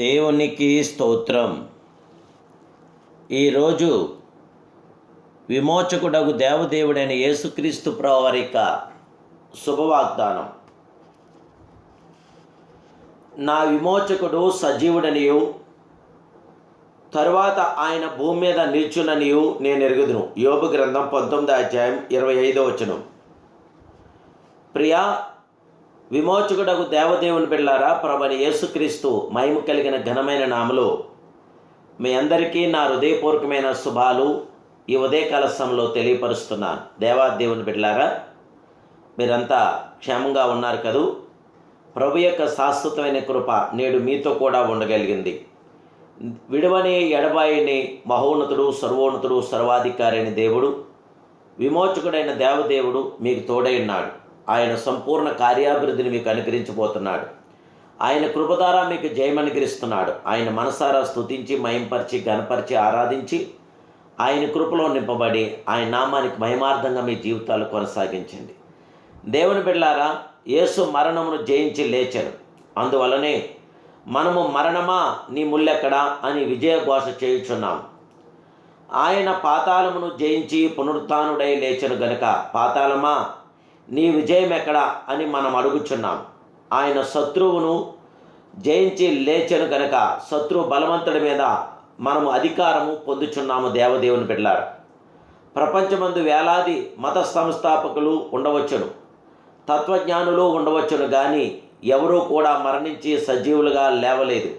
దేవునికి స్తోత్రం. ఈరోజు విమోచకుడగు దేవదేవుడైన యేసుక్రీస్తు ప్రభువారి యొక్క శుభవాగ్దానం. నా విమోచకుడు సజీవుడనియు తరువాత ఆయన భూమి మీద నిల్చుననియు నేను ఎరుగుదును. యోబు గ్రంథం 19:25. ప్రియా విమోచకుడగు దేవదేవుని బిడ్డలారా, ప్రభువైన యేసుక్రీస్తు మహిమ కలిగిన ఘనమైన నామములో మీ అందరికీ నా హృదయపూర్వకమైన శుభాలు ఈ ఉదయకాల సమయంలో తెలియపరుస్తున్నాను. దేవాదేవుని బిడ్డలారా, మీరంతా క్షేమంగా ఉన్నారు కదూ? ప్రభు యొక్క శాశ్వతమైన కృప నేడు మీతో కూడా ఉండగలిగింది. విడవని ఎడబాయిని మహోన్నతుడు, సర్వోన్నతుడు, సర్వాధికారి అయిన దేవుడు, విమోచకుడైన దేవదేవుడు మీకు తోడై ఉన్నాడు. ఆయన సంపూర్ణ కార్యాభివృద్ధిని మీకు అనుగ్రహించబోతున్నాడు. ఆయన కృప ద్వారా మీకు జయమనుగ్రహిస్తున్నాడు. ఆయన మనసారా స్తుతించి, మహింపరిచి, ఘనపరిచి, ఆరాధించి ఆయన కృపలో నింపబడి ఆయన నామానికి మహిమార్థంగా మీ జీవితాలు కొనసాగించండి. దేవుని బిడ్డలారా, యేసు మరణమును జయించి లేచెను. అందువలనే మనము మరణమా నీ ముల్లెక్కడా అని విజయఘోష చేయుచున్నాం. ఆయన పాతాళమును జయించి పునరుత్థానుడై లేచెను గనుక పాతాళమా నీ విజయం ఎక్కడా అని మనం అడుగుచున్నాం. ఆయన శత్రువును జయించి లేచెను గనక శత్రువు బలవంతుడి మీద మనము అధికారము పొందుచున్నాము. దేవదేవుని బిడ్డలారా, ప్రపంచమందు వేలాది మత సంస్థాపకులు ఉండవచ్చును, తత్వజ్ఞానులు ఉండవచ్చును, కానీ ఎవరూ కూడా మరణించి సజీవులుగా లేవలేదు.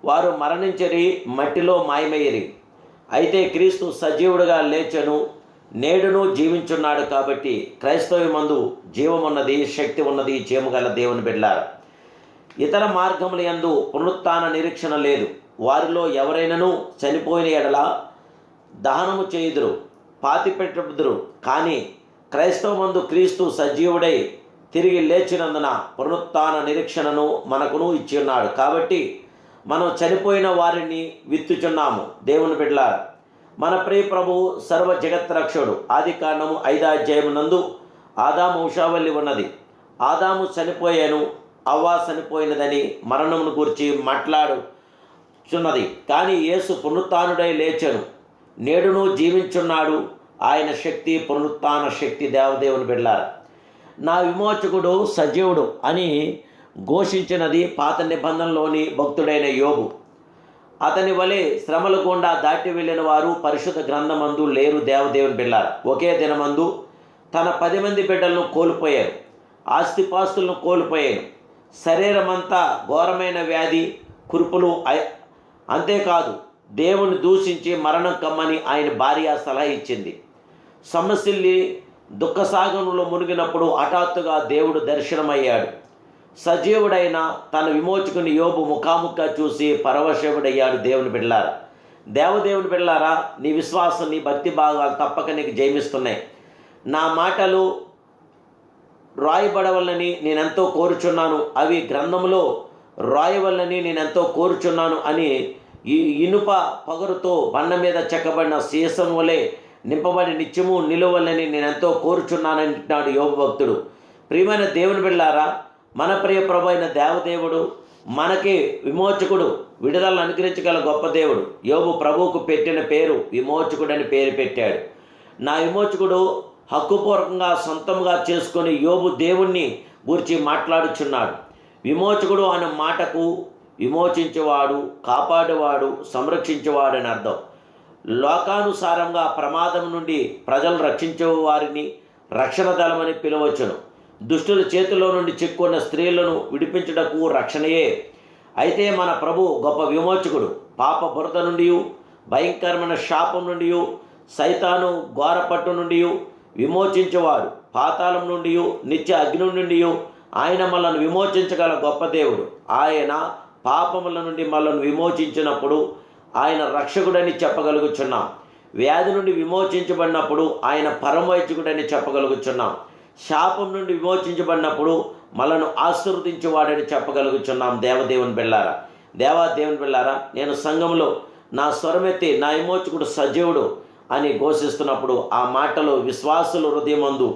వారు మరణించరి, మట్టిలో మాయమయ్యరి. అయితే క్రీస్తు సజీవుడుగా లేచెను, నేడును జీవించున్నాడు. కాబట్టి క్రైస్తవమందు జీవమున్నది, శక్తి ఉన్నది. జీవగల దేవుని బిడ్డలారా, ఇతర మార్గముల యందు పునరుత్థాన నిరీక్షణ లేదు. వారిలో ఎవరైనాను చనిపోయిన ఎడల దహనము చేయుదురు, పాతిపెట్టుదురు. కానీ క్రైస్తవమందు క్రీస్తు సజీవుడై తిరిగి లేచినందున పునరుత్థాన నిరీక్షణను మనకును ఇచ్చి ఉన్నాడు. కాబట్టి మనం చనిపోయిన వారిని విత్తుచున్నాము. దేవుని బిడ్డలారా, మన ప్రియ ప్రభువు సర్వ జగత్రక్షుడు. ఆదికాండము 5 ఆదాము వంశావళి ఉన్నది. ఆదాము చనిపోయాను, అవ్వ చనిపోయినదని మరణమును గురించి మాట్లాడుచున్నది. కానీ యేసు పునరుత్థానుడై లేచెను, నేడును జీవించున్నాడు. ఆయన శక్తి పునరుత్థాన శక్తి. దేవదేవుని బిడ్డలారా, నా విమోచకుడు సజీవుడు అని ఘోషించినది పాత నిబంధనలోని భక్తుడైన యోబు. అతని వలె శ్రమల గుండా దాటి వెళ్ళిన వారు పరిశుద్ధ గ్రంథమందు లేరు. దేవదేవుని బిడ్డలారా, ఒకే దినమందు తన 10 మంది బిడ్డలను కోల్పోయారు, ఆస్తిపాస్తులను కోల్పోయారు, శరీరమంతా ఘోరమైన వ్యాధి, కురుపులు. అంతేకాదు, దేవుని దూషించి మరణం కమ్మని ఆయన భార్య సలహా ఇచ్చింది. సమస్యల్ని దుఃఖసాగరంలో మునిగినప్పుడు హఠాత్తుగా దేవుడు దర్శనమయ్యాడు. సజీవుడైన తన విమోచకుని యోబు ముఖాముఖిగా చూసి పరవశుడయ్యాడు. దేవుని బిడ్డలారా, దేవదేవుని బిడ్డలారా, నీ విశ్వాసం, నీ భక్తి భాగాలు తప్పక నీకు జయమిస్తున్నాయి. నా మాటలు రాయబడవలని నేనెంతో కోరుచున్నాను, అవి గ్రంథంలో రాయవలని నేనెంతో కోరుచున్నాను అని ఈ ఇనుప పగరుతో బండ మీద చెక్కబడిన సీసం వలె నింపబడి నిత్యము నిలువలని నేనెంతో కోరుచున్నానంటున్నాడు యోబు భక్తుడు. ప్రియమైన దేవుని బిడ్డలారా, మన ప్రియ ప్రభు అయిన దేవదేవుడు మనకి విమోచకుడు, విడుదలను అనుగ్రహించగల గొప్ప దేవుడు. యోబు ప్రభువుకు పెట్టిన పేరు విమోచకుడని పేరు పెట్టాడు. నా విమోచకుడు హక్కుపూర్వకంగా సొంతంగా చేసుకొని యోబు దేవుణ్ణి గురించి మాట్లాడుచున్నాడు. విమోచకుడు అనే మాటకు విమోచించేవాడు, కాపాడేవాడు, సంరక్షించేవాడు అని అర్థం. లోకానుసారంగా ప్రమాదం నుండి ప్రజలు రక్షించే వారిని రక్షణ దళమని పిలవచ్చును. దుష్టుల చేతిలో నుండి చిక్కున్న స్త్రీలను విడిపించుటకు రక్షణయే. అయితే మన ప్రభు గొప్ప విమోచకుడు. పాప బురద నుండి, భయంకరమైన శాపం నుండి, సైతాను ఘోరపట్టు నుండి విమోచించేవాడు. పాతాళం నుండి, నిత్య అగ్ని నుండి ఆయన మనల్ని విమోచించగల గొప్ప దేవుడు. ఆయన పాపముల నుండి మనల్ని విమోచించినప్పుడు ఆయన రక్షకుడని చెప్పగలుగుచున్నాం. వ్యాధి నుండి విమోచించబడినప్పుడు ఆయన పరమవైద్యుడని చెప్పగలుగుచున్నాం. శాపం నుండి విమోచించబడినప్పుడు మనను ఆశీర్వదించేవాడని చెప్పగలుగుచున్నాం. దేవదేవుని బిడ్డలారా, దేవాదేవుని బిడ్డలారా, నేను సంఘంలో నా స్వరమెత్తి నా విమోచకుడు సజీవుడు అని ఘోషిస్తున్నప్పుడు ఆ మాటలు విశ్వాసుల హృదయమందు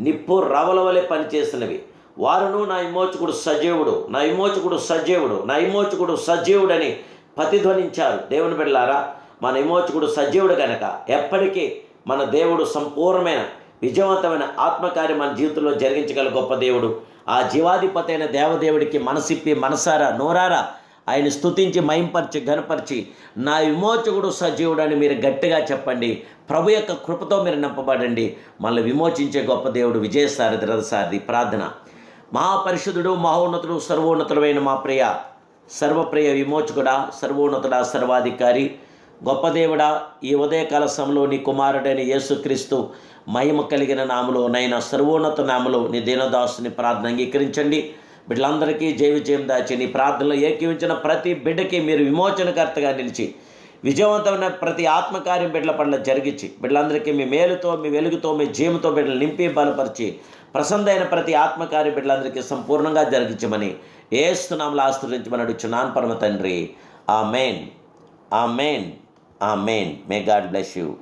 నిప్పు రవల వలె పనిచేసినవి. వారును నా విమోచకుడు సజీవుడు, నా విమోచకుడు సజీవుడు, నా విమోచకుడు సజీవుడని ప్రతిధ్వనించారు. దేవుని బిడ్డలారా, మన విమోచకుడు సజీవుడు కనుక ఎప్పటికీ మన దేవుడు సంపూర్ణమైన విజయవంతమైన ఆత్మకార్యం మన జీవితంలో జరిగించగల గొప్ప దేవుడు. ఆ జీవాధిపతి అయిన దేవదేవుడికి మనసిప్పి మనసారా నోరారా ఆయన స్తుతించి మహింపరిచి ఘనపరిచి నా విమోచకుడు సజీవుడని మీరు గట్టిగా చెప్పండి. ప్రభు యొక్క కృపతో మీరు నింపబడండి. మళ్ళీ విమోచించే గొప్ప దేవుడు విజయసారథి రథసారథి. ప్రార్థన. మహాపరిశుద్ధుడు, మహోన్నతుడు, సర్వోన్నతుడైన మా ప్రియ సర్వప్రియ విమోచకుడా, సర్వోన్నతుడా, సర్వాధికారి, గొప్ప దేవుడా, ఈ ఉదయకాల సమయంలో నీ కుమారుడైన యేసుక్రీస్తు మహిమ కలిగిన నామలో నైనా సర్వోన్నత నామలో నీ దీనదాసుని ప్రార్థన అంగీకరించండి. బిడ్డలందరికీ జయ విజయం దాచి నీ ప్రార్థనలో ఏకీవించిన ప్రతి బిడ్డకి మీరు విమోచనకర్తగా నిలిచి విజయవంతమైన ప్రతి ఆత్మకార్యం బిడ్డల పట్ల జరిగించి బిడ్డలందరికీ మీ మేలుతో, మీ వెలుగుతో, మీ జీవంతో బిడ్డలు నింపి బలపరిచి ప్రసన్నమైన ప్రతి ఆత్మకార్యం బిడ్డలందరికీ సంపూర్ణంగా జరిగించమని యేసు నామములో ఆశీర్వదించమని అడుగుచున్నాను పరమ తండ్రి. ఆమేన్, ఆమేన్, ఆమేన్. May God bless you.